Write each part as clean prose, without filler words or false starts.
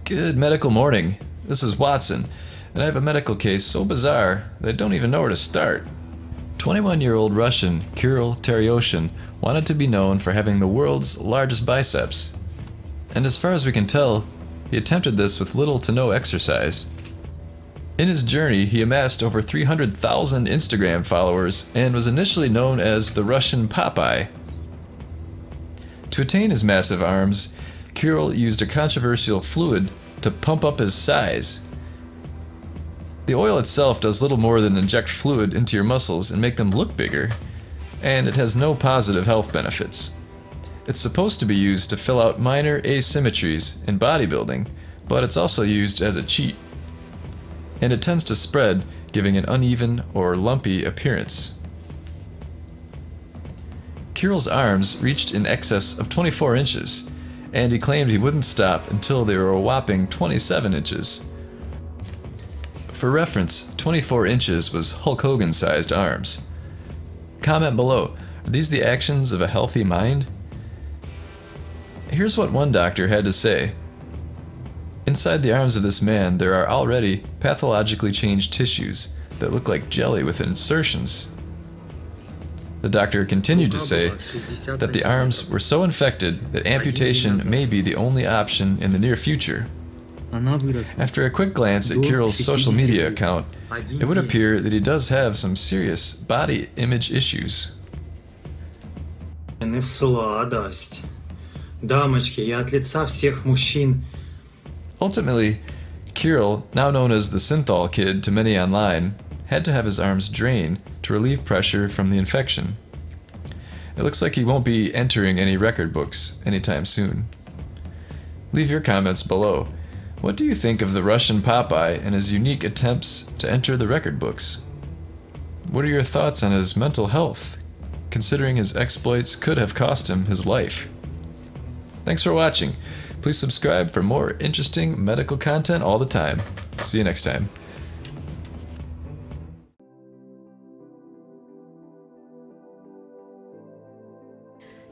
Good medical morning. This is Watson, and I have a medical case so bizarre that I don't even know where to start. 21-year-old Russian Kirill Teryoshin wanted to be known for having the world's largest biceps. And as far as we can tell, he attempted this with little to no exercise. In his journey, he amassed over 300,000 Instagram followers and was initially known as the Russian Popeye. To attain his massive arms, Kirill used a controversial fluid to pump up his size. The oil itself does little more than inject fluid into your muscles and make them look bigger, and it has no positive health benefits. It's supposed to be used to fill out minor asymmetries in bodybuilding, but it's also used as a cheat. And it tends to spread, giving an uneven or lumpy appearance. Kirill's arms reached in excess of 24 inches, and he claimed he wouldn't stop until they were a whopping 27 inches. For reference, 24 inches was Hulk Hogan-sized arms. Comment below, are these the actions of a healthy mind? Here's what one doctor had to say. Inside the arms of this man, there are already pathologically changed tissues that look like jelly with insertions. The doctor continued to say that the arms were so infected that amputation may be the only option in the near future. After a quick glance at Kirill's social media account, it would appear that he does have some serious body image issues. Ultimately, Kirill, now known as the Synthol Kid to many online, had to have his arms drained to relieve pressure from the infection. It looks like he won't be entering any record books anytime soon. Leave your comments below. What do you think of the Russian Popeye and his unique attempts to enter the record books? What are your thoughts on his mental health, considering his exploits could have cost him his life? Thanks for watching. Please subscribe for more interesting medical content all the time. See you next time.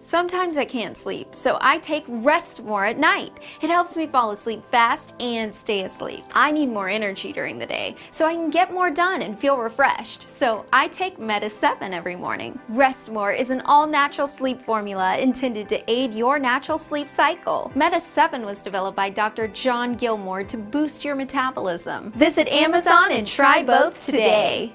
Sometimes I can't sleep, so I take Rest More at night. It helps me fall asleep fast and stay asleep. I need more energy during the day, so I can get more done and feel refreshed. So I take Meta 7 every morning. Rest More is an all-natural sleep formula intended to aid your natural sleep cycle. Meta 7 was developed by Dr. John Gilmore to boost your metabolism. Visit Amazon and try both today.